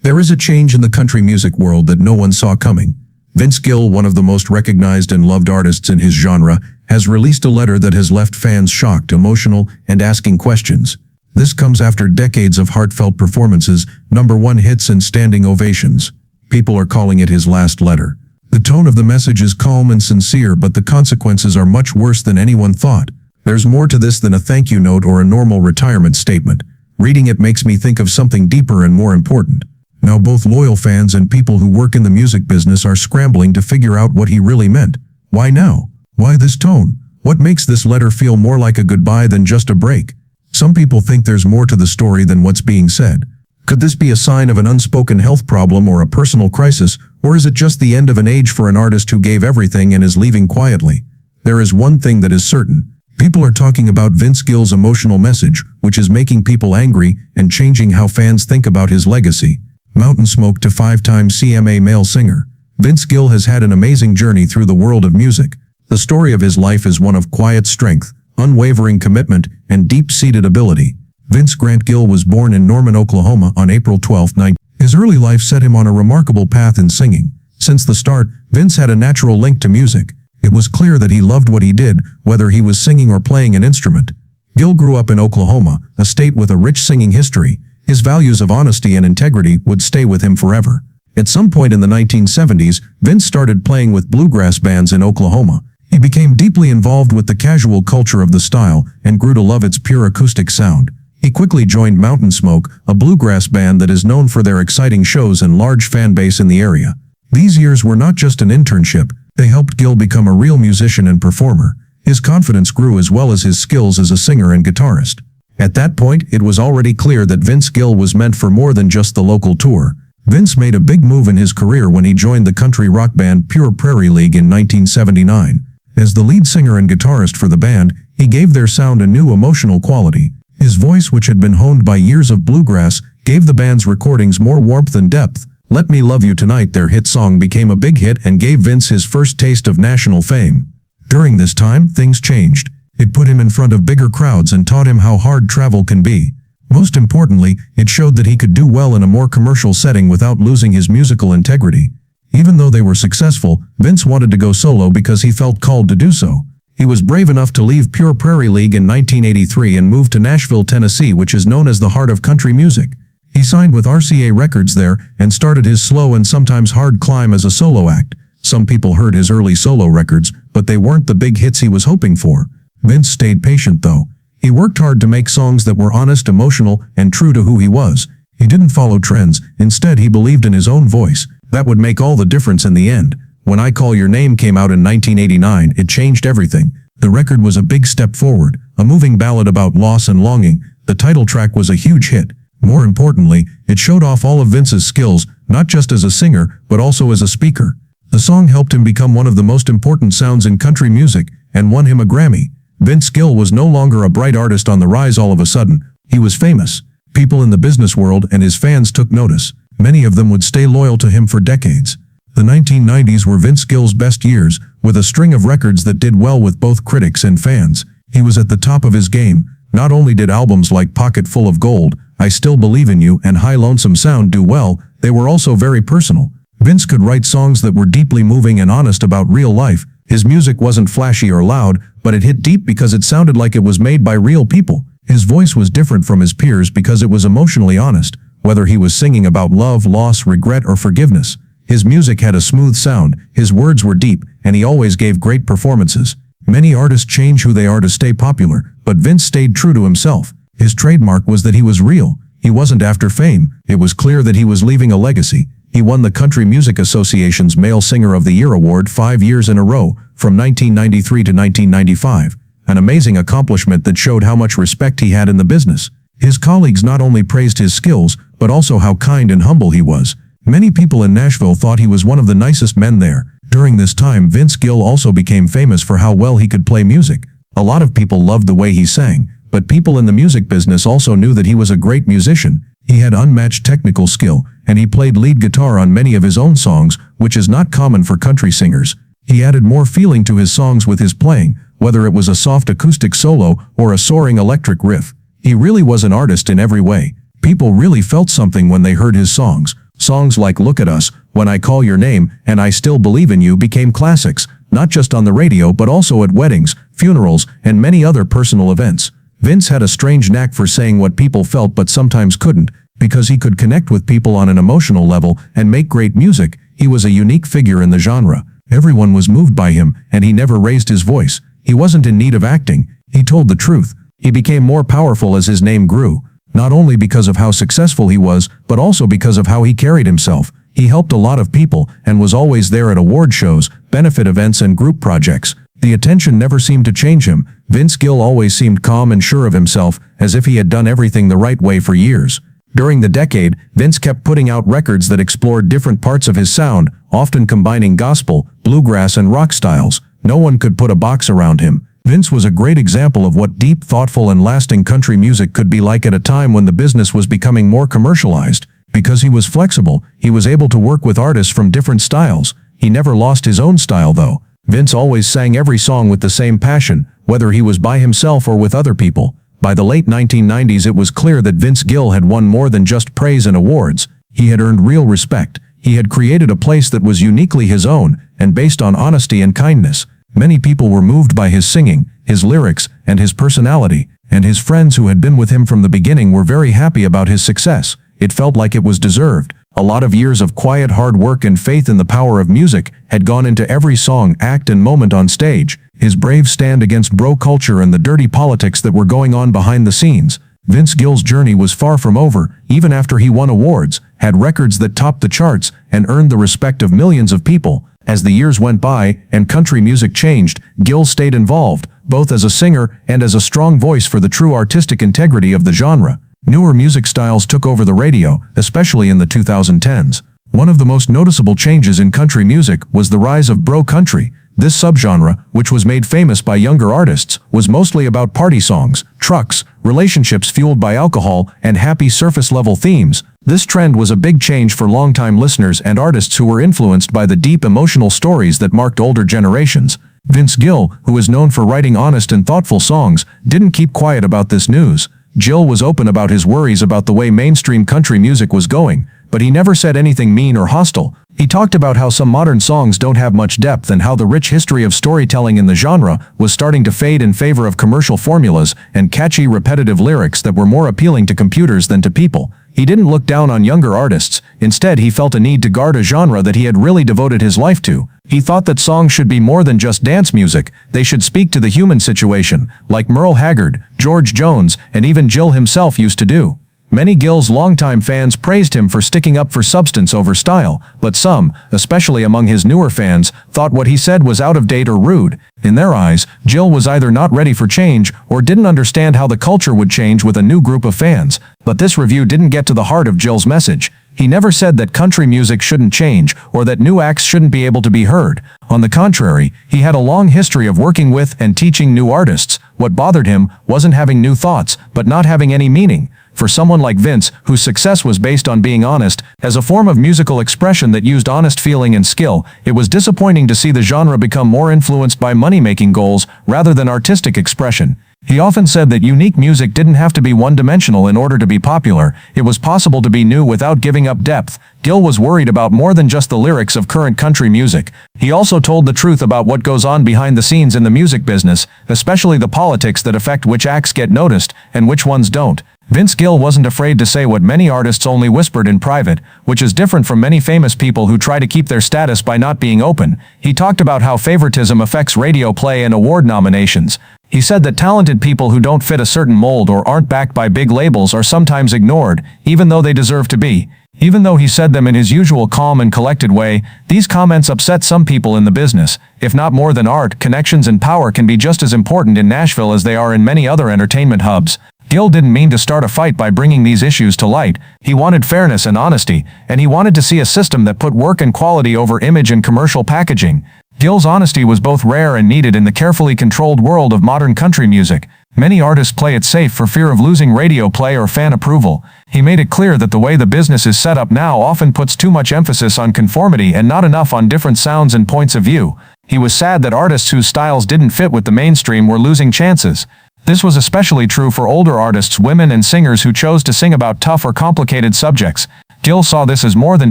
There is a change in the country music world that no one saw coming. Vince Gill, one of the most recognized and loved artists in his genre, has released a letter that has left fans shocked, emotional, and asking questions. This comes after decades of heartfelt performances, #1 hits and standing ovations. People are calling it his last letter. The tone of the message is calm and sincere, but the consequences are much worse than anyone thought. There's more to this than a thank you note or a normal retirement statement. Reading it makes me think of something deeper and more important. Now both loyal fans and people who work in the music business are scrambling to figure out what he really meant. Why now? Why this tone? What makes this letter feel more like a goodbye than just a break? Some people think there's more to the story than what's being said. Could this be a sign of an unspoken health problem or a personal crisis, or is it just the end of an age for an artist who gave everything and is leaving quietly? There is one thing that is certain. People are talking about Vince Gill's emotional message, which is making people angry and changing how fans think about his legacy. Mountain Smoke to 5-time CMA male singer. Vince Gill has had an amazing journey through the world of music. The story of his life is one of quiet strength, unwavering commitment, and deep-seated ability. Vince Grant Gill was born in Norman, Oklahoma on April 12, 19. His early life set him on a remarkable path in singing. Since the start, Vince had a natural link to music. It was clear that he loved what he did, whether he was singing or playing an instrument. Gill grew up in Oklahoma, a state with a rich singing history. His values of honesty and integrity would stay with him forever. At some point in the 1970s, Vince started playing with bluegrass bands in Oklahoma. He became deeply involved with the casual culture of the style and grew to love its pure acoustic sound. He quickly joined Mountain Smoke, a bluegrass band that is known for their exciting shows and large fan base in the area. These years were not just an internship, they helped Gill become a real musician and performer. His confidence grew as well as his skills as a singer and guitarist. At that point, it was already clear that Vince Gill was meant for more than just the local tour. Vince made a big move in his career when he joined the country rock band Pure Prairie League in 1979. As the lead singer and guitarist for the band, he gave their sound a new emotional quality. His voice, which had been honed by years of bluegrass, gave the band's recordings more warmth and depth. Let Me Love You Tonight, their hit song, became a big hit and gave Vince his first taste of national fame. During this time, things changed. It put him in front of bigger crowds and taught him how hard travel can be. Most importantly, it showed that he could do well in a more commercial setting without losing his musical integrity. Even though they were successful, Vince wanted to go solo because he felt called to do so. He was brave enough to leave Pure Prairie League in 1983 and move to Nashville, Tennessee, which is known as the heart of country music. He signed with RCA Records there and started his slow and sometimes hard climb as a solo act. Some people heard his early solo records, but they weren't the big hits he was hoping for. Vince stayed patient though. He worked hard to make songs that were honest, emotional, and true to who he was. He didn't follow trends. Instead, he believed in his own voice. That would make all the difference in the end. When I Call Your Name came out in 1989, it changed everything. The record was a big step forward, a moving ballad about loss and longing. The title track was a huge hit. More importantly, it showed off all of Vince's skills, not just as a singer, but also as a speaker. The song helped him become one of the most important sounds in country music and won him a Grammy. Vince Gill was no longer a bright artist on the rise all of a sudden. He was famous. People in the business world and his fans took notice. Many of them would stay loyal to him for decades. The 1990s were Vince Gill's best years, with a string of records that did well with both critics and fans. He was at the top of his game. Not only did albums like Pocket Full of Gold, I Still Believe in You, and High Lonesome Sound do well, they were also very personal. Vince could write songs that were deeply moving and honest about real life. His music wasn't flashy or loud, but it hit deep because it sounded like it was made by real people. His voice was different from his peers because it was emotionally honest, whether he was singing about love, loss, regret, or forgiveness. His music had a smooth sound, his words were deep, and he always gave great performances. Many artists change who they are to stay popular, but Vince stayed true to himself. His trademark was that he was real. He wasn't after fame. It was clear that he was leaving a legacy. He won the Country Music Association's Male Singer of the Year award 5 years in a row, from 1993 to 1995, an amazing accomplishment that showed how much respect he had in the business. His colleagues not only praised his skills, but also how kind and humble he was. Many people in Nashville thought he was one of the nicest men there. During this time, Vince Gill also became famous for how well he could play music. A lot of people loved the way he sang, but people in the music business also knew that he was a great musician. He had unmatched technical skill, and he played lead guitar on many of his own songs, which is not common for country singers. He added more feeling to his songs with his playing, whether it was a soft acoustic solo or a soaring electric riff. He really was an artist in every way. People really felt something when they heard his songs. Songs like Look at Us, When I Call Your Name, and I Still Believe in You became classics, not just on the radio but also at weddings, funerals, and many other personal events. Vince had a strange knack for saying what people felt but sometimes couldn't, because he could connect with people on an emotional level and make great music. He was a unique figure in the genre. Everyone was moved by him, and he never raised his voice. He wasn't in need of acting. He told the truth. He became more powerful as his name grew, not only because of how successful he was, but also because of how he carried himself. He helped a lot of people and was always there at award shows, benefit events, and group projects. The attention never seemed to change him. Vince Gill always seemed calm and sure of himself, as if he had done everything the right way for years. During the decade, Vince kept putting out records that explored different parts of his sound, often combining gospel, bluegrass, and rock styles. No one could put a box around him. Vince was a great example of what deep, thoughtful, and lasting country music could be like at a time when the business was becoming more commercialized. Because he was flexible, he was able to work with artists from different styles. He never lost his own style, though. Vince always sang every song with the same passion, whether he was by himself or with other people. By the late 1990s, it was clear that Vince Gill had won more than just praise and awards. He had earned real respect. He had created a place that was uniquely his own, and based on honesty and kindness. Many people were moved by his singing, his lyrics, and his personality, and his friends who had been with him from the beginning were very happy about his success. It felt like it was deserved. A lot of years of quiet hard work and faith in the power of music had gone into every song, act, and moment on stage. His brave stand against bro culture and the dirty politics that were going on behind the scenes. Vince Gill's journey was far from over, even after he won awards, had records that topped the charts, and earned the respect of millions of people. As the years went by and country music changed, Gill stayed involved, both as a singer and as a strong voice for the true artistic integrity of the genre. Newer music styles took over the radio, especially in the 2010s. One of the most noticeable changes in country music was the rise of bro country. This subgenre, which was made famous by younger artists, was mostly about party songs, trucks, relationships fueled by alcohol, and happy surface-level themes. This trend was a big change for longtime listeners and artists who were influenced by the deep emotional stories that marked older generations. Vince Gill, who is known for writing honest and thoughtful songs, didn't keep quiet about this news. Gill was open about his worries about the way mainstream country music was going, but he never said anything mean or hostile. He talked about how some modern songs don't have much depth and how the rich history of storytelling in the genre was starting to fade in favor of commercial formulas and catchy, repetitive lyrics that were more appealing to computers than to people. He didn't look down on younger artists. Instead, he felt a need to guard a genre that he had really devoted his life to. He thought that songs should be more than just dance music. They should speak to the human situation, like Merle Haggard, George Jones, and even Gill himself used to do. Many Gill's longtime fans praised him for sticking up for substance over style, but some, especially among his newer fans, thought what he said was out of date or rude. In their eyes, Gill was either not ready for change or didn't understand how the culture would change with a new group of fans. But this review didn't get to the heart of Gill's message. He never said that country music shouldn't change or that new acts shouldn't be able to be heard. On the contrary, he had a long history of working with and teaching new artists. What bothered him wasn't having new thoughts, but not having any meaning. For someone like Vince, whose success was based on being honest, as a form of musical expression that used honest feeling and skill, it was disappointing to see the genre become more influenced by money-making goals rather than artistic expression. He often said that unique music didn't have to be one-dimensional in order to be popular. It was possible to be new without giving up depth. Gill was worried about more than just the lyrics of current country music. He also told the truth about what goes on behind the scenes in the music business, especially the politics that affect which acts get noticed and which ones don't. Vince Gill wasn't afraid to say what many artists only whispered in private, which is different from many famous people who try to keep their status by not being open. He talked about how favoritism affects radio play and award nominations. He said that talented people who don't fit a certain mold or aren't backed by big labels are sometimes ignored, even though they deserve to be. Even though he said them in his usual calm and collected way, these comments upset some people in the business. If not more than art, connections and power can be just as important in Nashville as they are in many other entertainment hubs. Gill didn't mean to start a fight by bringing these issues to light. He wanted fairness and honesty, and he wanted to see a system that put work and quality over image and commercial packaging. Gill's honesty was both rare and needed in the carefully controlled world of modern country music. Many artists play it safe for fear of losing radio play or fan approval. He made it clear that the way the business is set up now often puts too much emphasis on conformity and not enough on different sounds and points of view. He was sad that artists whose styles didn't fit with the mainstream were losing chances. This was especially true for older artists, women, and singers who chose to sing about tough or complicated subjects. Gill saw this as more than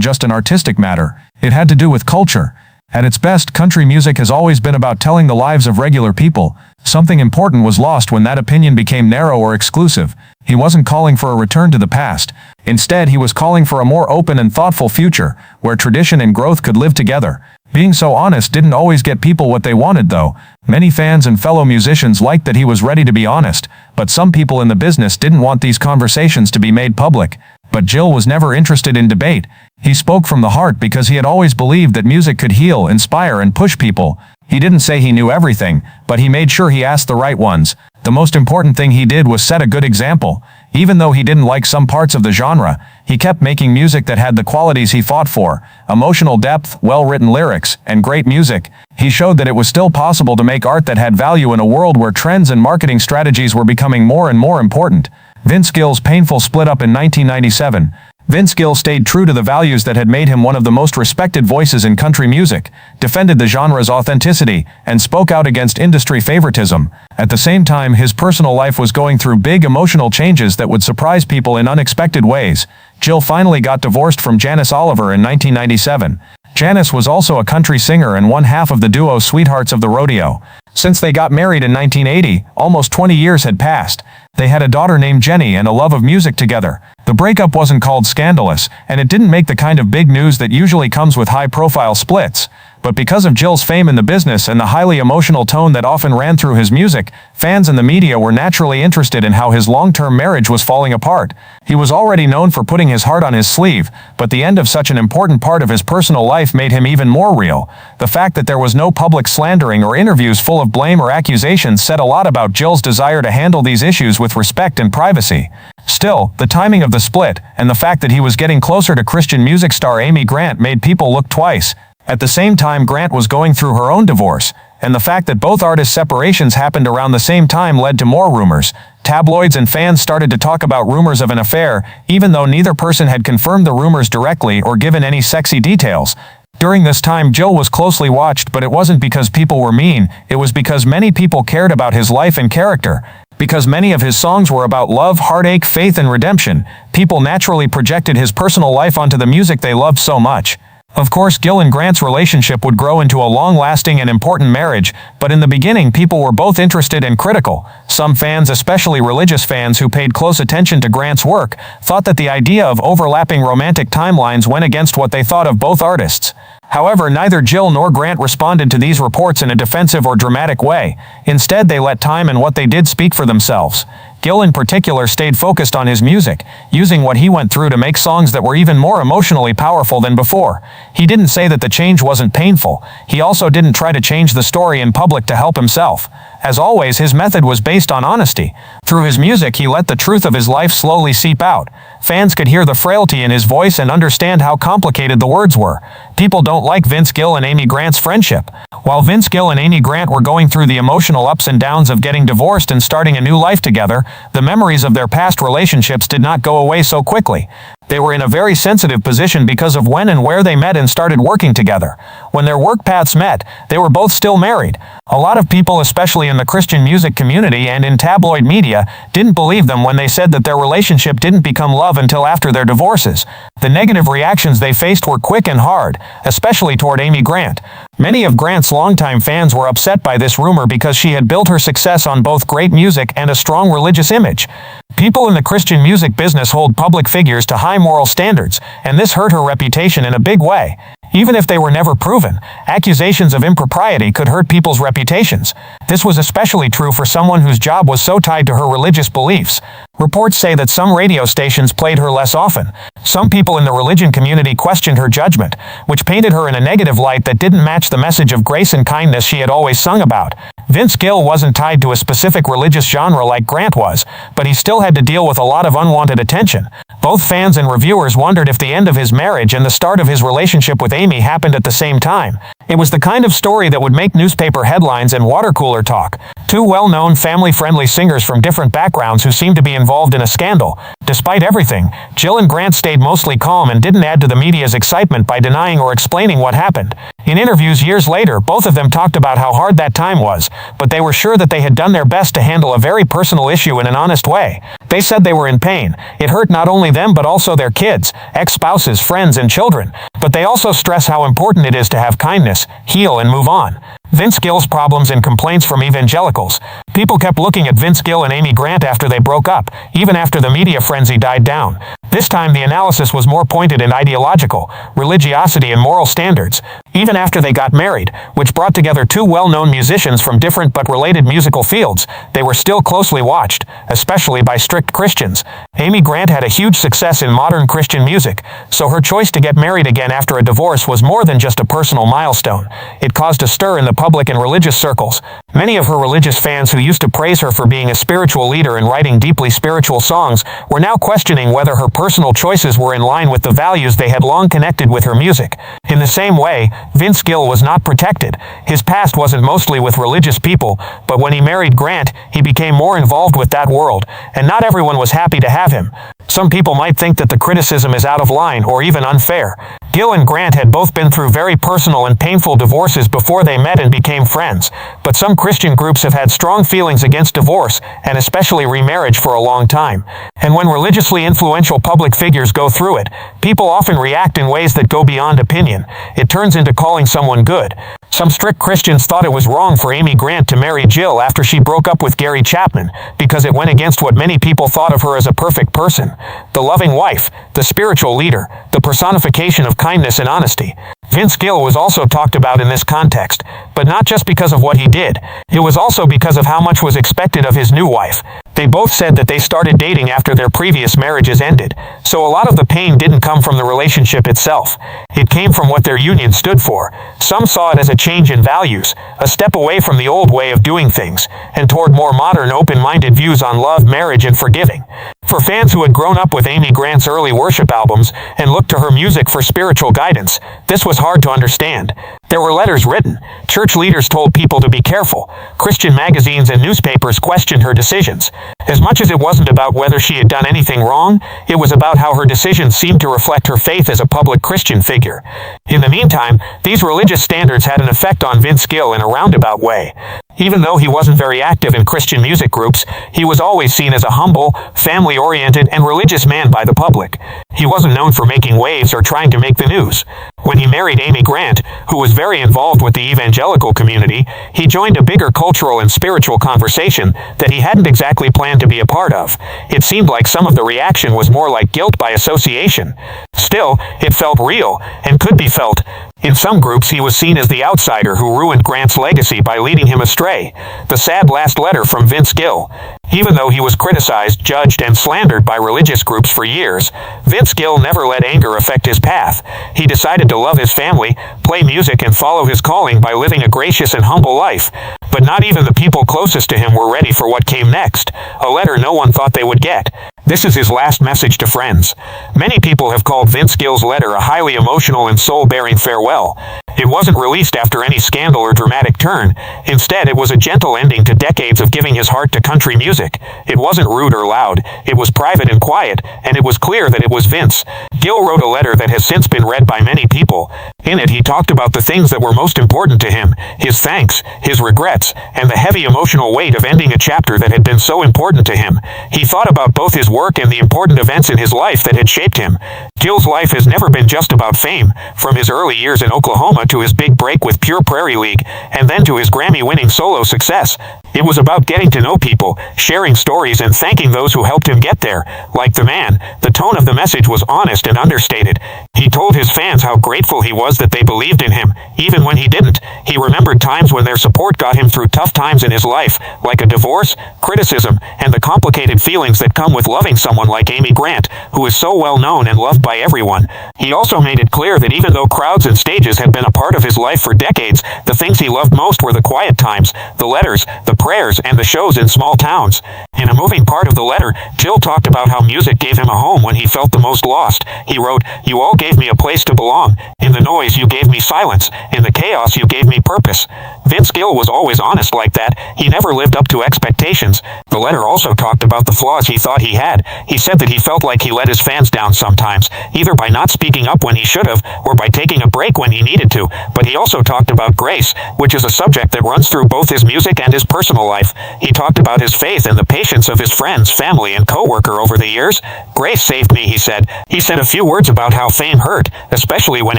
just an artistic matter. It had to do with culture. At its best, country music has always been about telling the lives of regular people. Something important was lost when that opinion became narrow or exclusive. He wasn't calling for a return to the past. Instead, he was calling for a more open and thoughtful future, where tradition and growth could live together. Being so honest didn't always get people what they wanted, though. Many fans and fellow musicians liked that he was ready to be honest, but some people in the business didn't want these conversations to be made public. But Gill was never interested in debate. He spoke from the heart because he had always believed that music could heal, inspire, and push people. He didn't say he knew everything, but he made sure he asked the right ones. The most important thing he did was set a good example. Even though he didn't like some parts of the genre, he kept making music that had the qualities he fought for: emotional depth, well-written lyrics, and great music. He showed that it was still possible to make art that had value in a world where trends and marketing strategies were becoming more and more important. Vince Gill's painful split up in 1997. Vince Gill stayed true to the values that had made him one of the most respected voices in country music, defended the genre's authenticity, and spoke out against industry favoritism. At the same time, his personal life was going through big emotional changes that would surprise people in unexpected ways. Gill finally got divorced from Janice Oliver in 1997. Janice was also a country singer and one half of the duo Sweethearts of the Rodeo. Since they got married in 1980, almost 20 years had passed. They had a daughter named Jenny and a love of music together. The breakup wasn't called scandalous, and it didn't make the kind of big news that usually comes with high-profile splits. But because of Gill's fame in the business and the highly emotional tone that often ran through his music, fans and the media were naturally interested in how his long-term marriage was falling apart. He was already known for putting his heart on his sleeve, but the end of such an important part of his personal life made him even more real. The fact that there was no public slandering or interviews full of blame or accusations said a lot about Gill's desire to handle these issues with respect and privacy. Still, the timing of the split, and the fact that he was getting closer to Christian music star Amy Grant made people look twice. At the same time, Grant was going through her own divorce, and the fact that both artists' separations happened around the same time led to more rumors. Tabloids and fans started to talk about rumors of an affair, even though neither person had confirmed the rumors directly or given any sexy details. During this time, Gill was closely watched, but it wasn't because people were mean, it was because many people cared about his life and character. Because many of his songs were about love, heartache, faith, and redemption, people naturally projected his personal life onto the music they loved so much. Of course, Gill and Grant's relationship would grow into a long-lasting and important marriage, but in the beginning people were both interested and critical. Some fans, especially religious fans who paid close attention to Grant's work, thought that the idea of overlapping romantic timelines went against what they thought of both artists. However, neither Gill nor Grant responded to these reports in a defensive or dramatic way. Instead, they let time and what they did speak for themselves. Gill in particular stayed focused on his music, using what he went through to make songs that were even more emotionally powerful than before. He didn't say that the change wasn't painful. He also didn't try to change the story in public to help himself. As always, his method was based on honesty. Through his music, he let the truth of his life slowly seep out. Fans could hear the frailty in his voice and understand how complicated the words were. People don't like Vince Gill and Amy Grant's friendship. While Vince Gill and Amy Grant were going through the emotional ups and downs of getting divorced and starting a new life together, the memories of their past relationships did not go away so quickly. They were in a very sensitive position because of when and where they met and started working together. When their work paths met, they were both still married. A lot of people, especially in the Christian music community and in tabloid media, didn't believe them when they said that their relationship didn't become love until after their divorces. The negative reactions they faced were quick and hard, especially toward Amy Grant. Many of Grant's longtime fans were upset by this rumor because she had built her success on both great music and a strong religious image. People in the Christian music business hold public figures to high moral standards, and this hurt her reputation in a big way. Even if they were never proven, accusations of impropriety could hurt people's reputations. This was especially true for someone whose job was so tied to her religious beliefs. Reports say that some radio stations played her less often. Some people in the religion community questioned her judgment, which painted her in a negative light that didn't match the message of grace and kindness she had always sung about. Vince Gill wasn't tied to a specific religious genre like Grant was, but he still had to deal with a lot of unwanted attention. Both fans and reviewers wondered if the end of his marriage and the start of his relationship with Amy happened at the same time. It was the kind of story that would make newspaper headlines and water cooler talk. Two well-known family-friendly singers from different backgrounds who seemed to be involved in a scandal. Despite everything, Gill and Grant stayed mostly calm and didn't add to the media's excitement by denying or explaining what happened. In interviews years later, both of them talked about how hard that time was, but they were sure that they had done their best to handle a very personal issue in an honest way. They said they were in pain. It hurt not only them but also their kids, ex-spouses, friends, and children. But they also stress how important it is to have kindness, heal, and move on. Vince Gill's problems and complaints from evangelicals. People kept looking at Vince Gill and Amy Grant after they broke up, even after the media frenzy died down. This time the analysis was more pointed and ideological, religiosity and moral standards. Even after they got married, which brought together two well-known musicians from different but related musical fields, they were still closely watched, especially by strict Christians. Amy Grant had a huge success in modern Christian music, so her choice to get married again after a divorce was more than just a personal milestone. It caused a stir in the public and religious circles. Many of her religious fans who used to praise her for being a spiritual leader and writing deeply spiritual songs were now questioning whether her personal choices were in line with the values they had long connected with her music. In the same way, Vince Gill was not protected. His past wasn't mostly with religious people, but when he married Grant, he became more involved with that world, and not everyone was happy to have him. Some people might think that the criticism is out of line or even unfair. Gill and Grant had both been through very personal and painful divorces before they met and became friends, but some Christian groups have had strong feelings against divorce, and especially remarriage, for a long time. And when religiously influential public figures go through it, people often react in ways that go beyond opinion. It turns into calling someone good. Some strict Christians thought it was wrong for Amy Grant to marry Gill after she broke up with Gary Chapman, because it went against what many people thought of her as a perfect person. The loving wife, the spiritual leader, the personification of kindness and honesty. Vince Gill was also talked about in this context, but not just because of what he did. It was also because of how much was expected of his new wife. They both said that they started dating after their previous marriages ended, so a lot of the pain didn't come from the relationship itself. It came from what their union stood for. Some saw it as a change in values, a step away from the old way of doing things, and toward more modern, open-minded views on love, marriage, and forgiving. For fans who had grown up with Amy Grant's early worship albums and looked to her music for spiritual guidance, this was hard to understand. There were letters written. Church leaders told people to be careful. Christian magazines and newspapers questioned her decisions. As much as it wasn't about whether she had done anything wrong, it was about how her decisions seemed to reflect her faith as a public Christian figure. In the meantime, these religious standards had an effect on Vince Gill in a roundabout way. Even though he wasn't very active in Christian music groups, he was always seen as a humble, family-oriented, and religious man by the public. He wasn't known for making waves or trying to make the news. When he married Amy Grant, who was very involved with the evangelical community, he joined a bigger cultural and spiritual conversation that he hadn't exactly planned to be a part of. It seemed like some of the reaction was more like guilt by association. Still, it felt real, and could be felt. In some groups, he was seen as the outsider who ruined Grant's legacy by leading him astray. The sad last letter from Vince Gill. Even though he was criticized, judged, and slandered by religious groups for years, Vince Gill never let anger affect his path. He decided to love his family, play music, and follow his calling by living a gracious and humble life. But not even the people closest to him were ready for what came next, a letter no one thought they would get. This is his last message to friends. Many people have called Vince Gill's letter a highly emotional and soul-bearing farewell. It wasn't released after any scandal or dramatic turn. Instead, it was a gentle ending to decades of giving his heart to country music. It wasn't rude or loud. It was private and quiet, and it was clear that it was Vince. Gill wrote a letter that has since been read by many people. In it, he talked about the things that were most important to him, his thanks, his regrets, and the heavy emotional weight of ending a chapter that had been so important to him. He thought about both his work and the important events in his life that had shaped him. Gill's life has never been just about fame, from his early years in Oklahoma to his big break with Pure Prairie League, and then to his Grammy-winning solo success. It was about getting to know people, sharing stories, and thanking those who helped him get there. Like the man, the tone of the message was honest and understated. He told his fans how grateful he was that they believed in him, even when he didn't. He remembered times when their support got him through tough times in his life, like a divorce, criticism, and the complicated feelings that come with loving someone like Amy Grant, who is so well known and loved by everyone. He also made it clear that even though crowds and stages had been a part of his life for decades, the things he loved most were the quiet times, the letters, the prayers, and the shows in small towns. In a moving part of the letter, Gill talked about how music gave him a home when he felt the most lost. He wrote, "You all gave me a place to belong. In the noise, you gave me silence. In the chaos, you gave me purpose. Vince Gill was always honest like that. He never lived up to expectations. The letter also talked about the flaws he thought he had. He said that he felt like he let his fans down sometimes, either by not speaking up when he should have, or by taking a break when he needed to. But he also talked about grace, which is a subject that runs through both his music and his personal life. He talked about his faith and the patience of his friends, family, and co-worker over the years. Grace saved me, he said. He said a few words about how fame hurt, especially when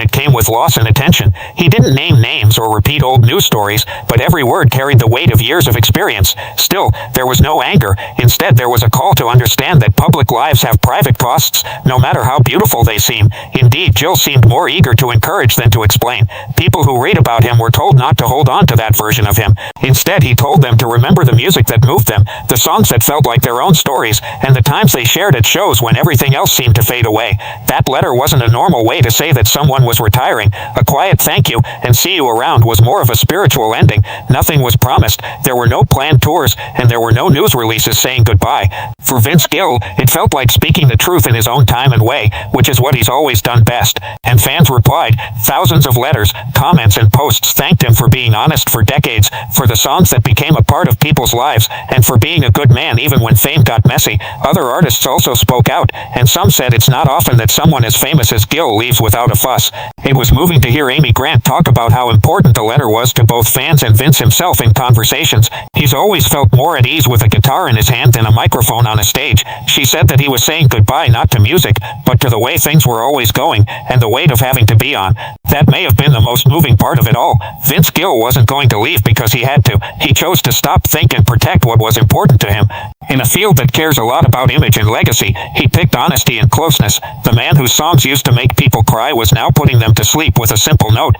it came with loss and attention. He didn't name names or repeat old news stories, but every word carried the weight of years of experience. Still, there was no anger. Instead, there was a call to understand that public lives have private costs, no matter how beautiful they seem. Indeed, Gill seemed more eager to encourage than to explain. People who read about him were told not to hold on to that version of him. Instead, he told them to remember the music that moved them, the songs that felt like their own stories, and the times they shared at shows when everything else seemed to fade away. That letter wasn't a normal way to say that someone was retiring. A quiet thank you and see you around was more of a spiritual ending. Nothing was promised. There were no planned tours, and there were no news releases saying goodbye. For Vince Gill, it felt like speaking the truth in his own time and way, which is what he's always done best. And fans replied. Thousands of letters, comments, and posts thanked him for being honest for decades, for the songs that became a part of people's lives, and for being a good man even when fame got messy. Other artists also spoke out, and some said it's not often that someone as famous as Gill leaves without a fuss. It was moving to hear Amy Grant talk about how important the letter was to both fans and Vince himself in conversations. He's always felt more at ease with a guitar in his hand than a microphone on a stage. She said that he was saying goodbye not to music, but to the way things were always going, and the weight of having to be on. That may have been the most moving part of it all. Vince Gill wasn't going to leave because he had to. He chose to stop, think, and protect what was important to him. In a field that cares a lot about image and legacy, he picked honesty and closeness. The man whose songs used to make people cry was now putting them to sleep with a simple note.